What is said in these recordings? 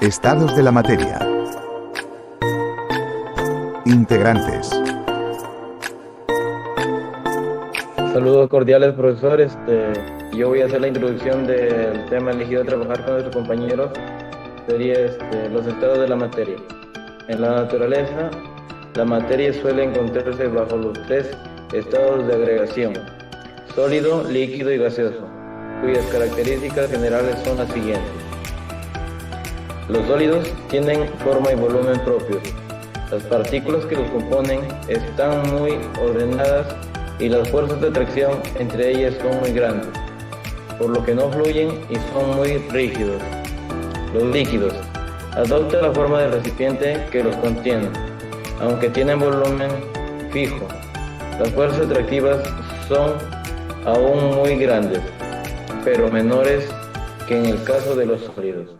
Estados de la materia. Integrantes. Saludos cordiales, profesor. Yo voy a hacer la introducción del tema elegido a trabajar con nuestros compañeros. Sería los estados de la materia. En la naturaleza, la materia suele encontrarse bajo los tres estados de agregación: sólido, líquido y gaseoso, cuyas características generales son las siguientes. Los sólidos tienen forma y volumen propios. Las partículas que los componen están muy ordenadas y las fuerzas de atracción entre ellas son muy grandes, por lo que no fluyen y son muy rígidos. Los líquidos adoptan la forma del recipiente que los contiene, aunque tienen volumen fijo. Las fuerzas atractivas son aún muy grandes, pero menores que en el caso de los sólidos,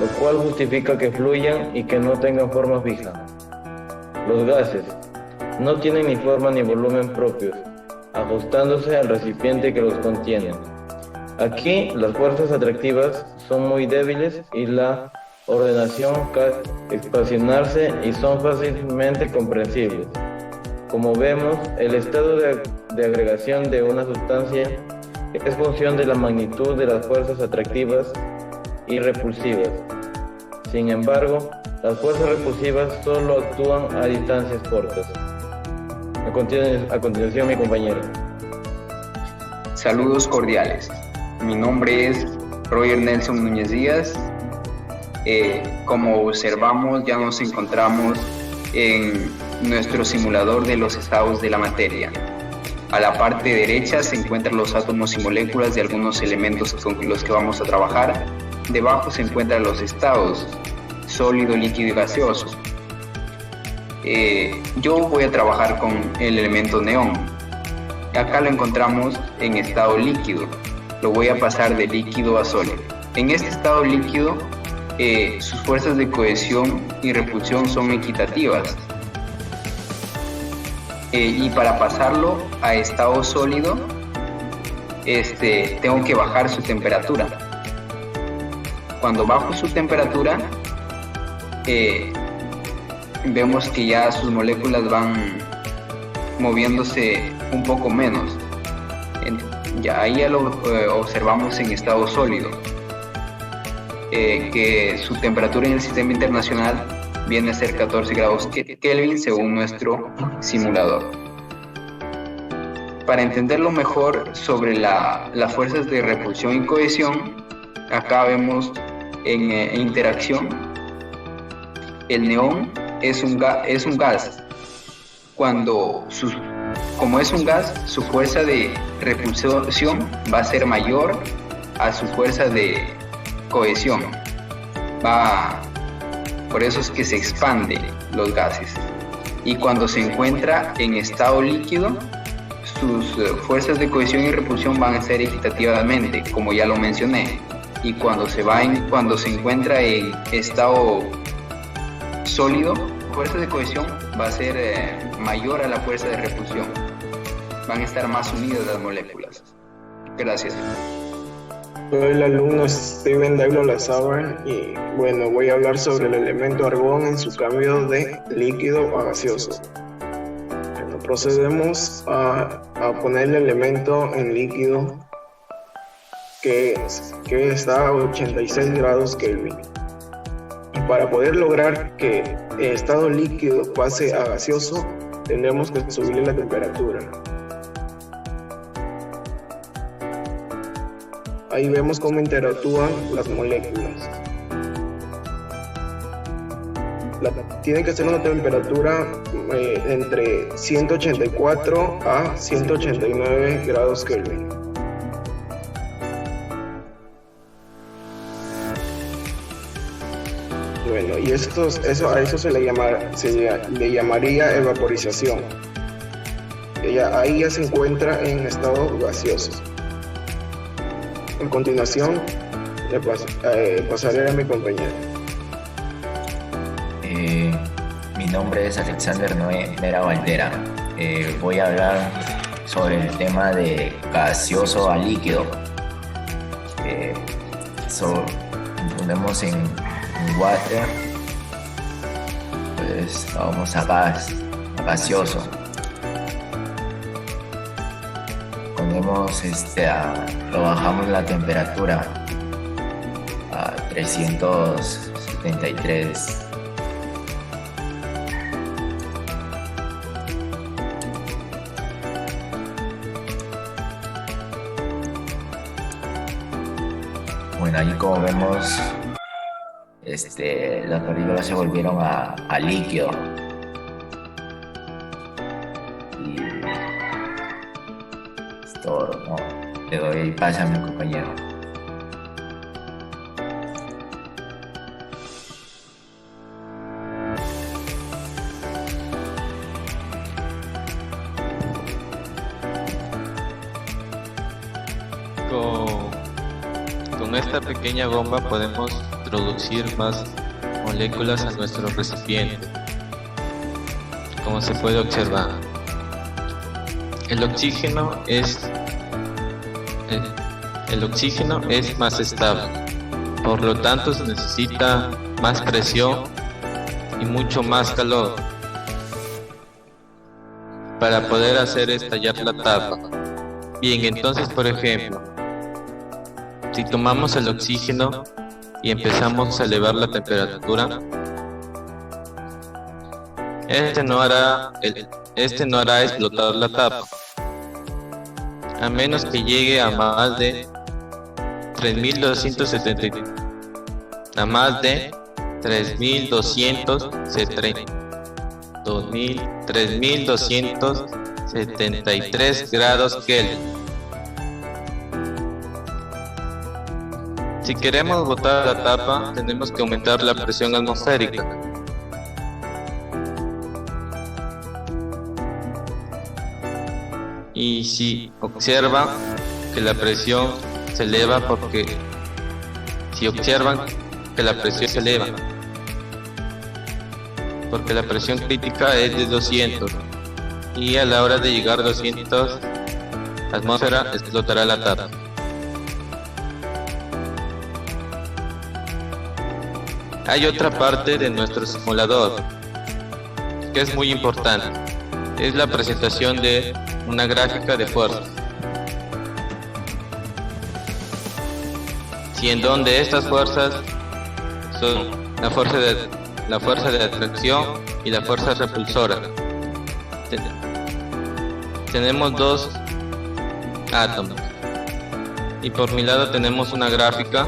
lo cual justifica que fluyan y que no tengan forma fija. Los gases no tienen ni forma ni volumen propios, ajustándose al recipiente que los contiene. Aquí las fuerzas atractivas son muy débiles y la ordenación expansionarse y son fácilmente comprensibles. Como vemos, el estado de agregación de una sustancia es función de la magnitud de las fuerzas atractivas y repulsivas. Sin embargo, las fuerzas repulsivas solo actúan a distancias cortas. A continuación, mi compañero. Saludos cordiales. Mi nombre es Roger Nelson Núñez Díaz. Como observamos, ya nos encontramos en nuestro simulador de los estados de la materia. A la parte derecha se encuentran los átomos y moléculas de algunos elementos con los que vamos a trabajar. Debajo se encuentran los estados: sólido, líquido y gaseoso. Yo voy a trabajar con el elemento neón. Acá lo encontramos en estado líquido. Lo voy a pasar de líquido a sólido. En este estado líquido, sus fuerzas de cohesión y repulsión son equitativas. Y para pasarlo a estado sólido, tengo que bajar su temperatura. Cuando bajo su temperatura, vemos que ya sus moléculas van moviéndose un poco menos. Ahí ya lo observamos en estado sólido, que su temperatura en el sistema internacional viene a ser 14 grados Kelvin según nuestro simulador. Para entenderlo mejor sobre las fuerzas de repulsión y cohesión, acá vemos en interacción, el neón es un gas. Como es un gas, su fuerza de repulsión va a ser mayor a su fuerza de cohesión. Por eso es que se expanden los gases. Y cuando se encuentra en estado líquido, sus fuerzas de cohesión y repulsión van a ser equitativamente, como ya lo mencioné. Y cuando se encuentra en estado sólido, la fuerza de cohesión va a ser mayor a la fuerza de repulsión. Van a estar más unidas las moléculas. Gracias. Soy el alumno Steven Dailo Lazábal y voy a hablar sobre el elemento argón en su cambio de líquido a gaseoso. Procedemos a poner el elemento en líquido que está a 86 grados Kelvin. Y para poder lograr que el estado líquido pase a gaseoso, tendremos que subirle la temperatura. Ahí vemos cómo interactúan las moléculas. Tiene que ser una temperatura entre 184 a 189 grados Kelvin. Y a eso se le llamaría evaporización. Ahí ya se encuentra en estado gaseoso. A continuación, pasaré a mi compañero. Mi nombre es Alexander Noé Mera Valdera. Voy a hablar sobre el tema de gaseoso a líquido. Ponemos en en water, pues vamos a gas, a gaseoso. Ponemos lo bajamos la temperatura a 373. Bueno, ahí como vemos, las partículas se volvieron a líquido. Y es todo, ¿no? Le doy pase a mi compañero. Con esta pequeña bomba podemos introducir más moléculas a nuestro recipiente, como se puede observar. El oxígeno es más estable, por lo tanto se necesita más presión y mucho más calor para poder hacer estallar la tapa. Bien, entonces, por ejemplo, si tomamos el oxígeno y empezamos a elevar la temperatura, este no hará explotar la tapa, a menos que llegue a más de 3273 grados Kelvin. Si queremos botar la tapa, tenemos que aumentar la presión atmosférica. Y si observan que la presión se eleva porque la presión crítica es de 200 y a la hora de llegar a 200 atmósfera explotará la tapa. Hay otra parte de nuestro simulador que es muy importante, es la presentación de una gráfica de fuerzas, si en donde estas fuerzas son la fuerza de atracción y la fuerza repulsora. Tenemos dos átomos y por mi lado tenemos una gráfica,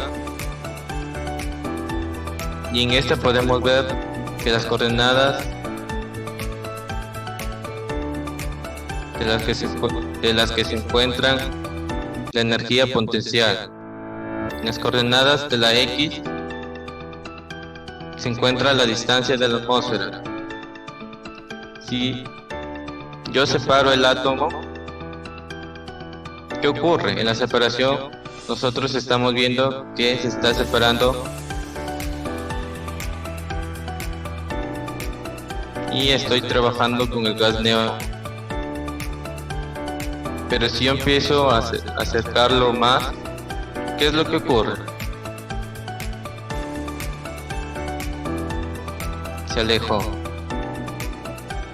y en esta podemos ver que las coordenadas de las que se encuentran la energía potencial. En las coordenadas de la X se encuentra la distancia de la atmósfera. Si yo separo el átomo, ¿qué ocurre? En la separación nosotros estamos viendo que se está separando y estoy trabajando con el gas neón. Pero si yo empiezo a acercarlo más, ¿qué es lo que ocurre? Se alejó.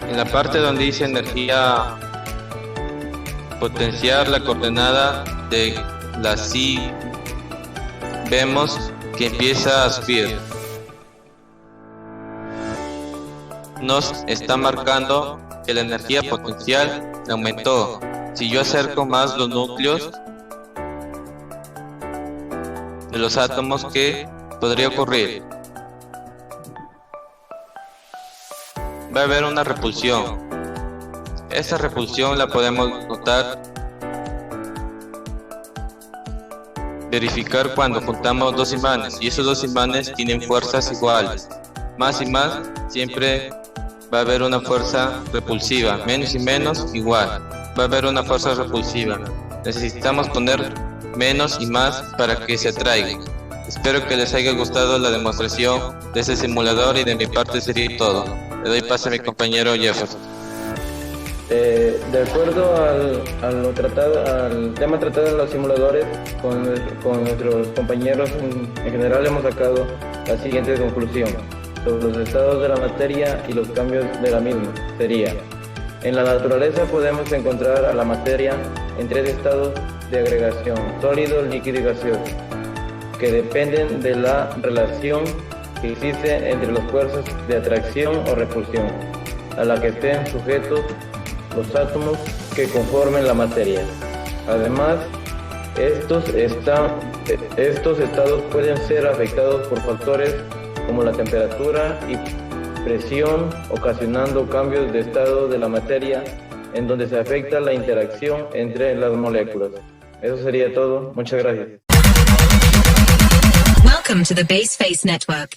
En la parte donde dice energía potencial, la coordenada de la psi, vemos que empieza a subir. Nos está marcando que la energía potencial aumentó. Si yo acerco más los núcleos de los átomos, ¿qué podría ocurrir? Va a haber una repulsión. Esta repulsión la podemos notar, verificar cuando juntamos dos imanes, y esos dos imanes tienen fuerzas iguales. Más y más, siempre va a haber una fuerza repulsiva, menos y menos, igual. Va a haber una fuerza repulsiva. Necesitamos poner menos y más para que se atraigan. Espero que les haya gustado la demostración de este simulador y de mi parte sería todo. Le doy pase a mi compañero Jefferson. De acuerdo al tema tratado en los simuladores, con nuestros compañeros en general hemos sacado la siguiente conclusión sobre los estados de la materia y los cambios de la misma. Sería: en la naturaleza podemos encontrar a la materia en tres estados de agregación: sólido, líquido y gaseoso, que dependen de la relación que existe entre las fuerzas de atracción o repulsión a la que estén sujetos los átomos que conformen la materia. Además, estos estados pueden ser afectados por factores como la temperatura y presión, ocasionando cambios de estado de la materia en donde se afecta la interacción entre las moléculas. Eso sería todo. Muchas gracias. Welcome to the Base Face Network.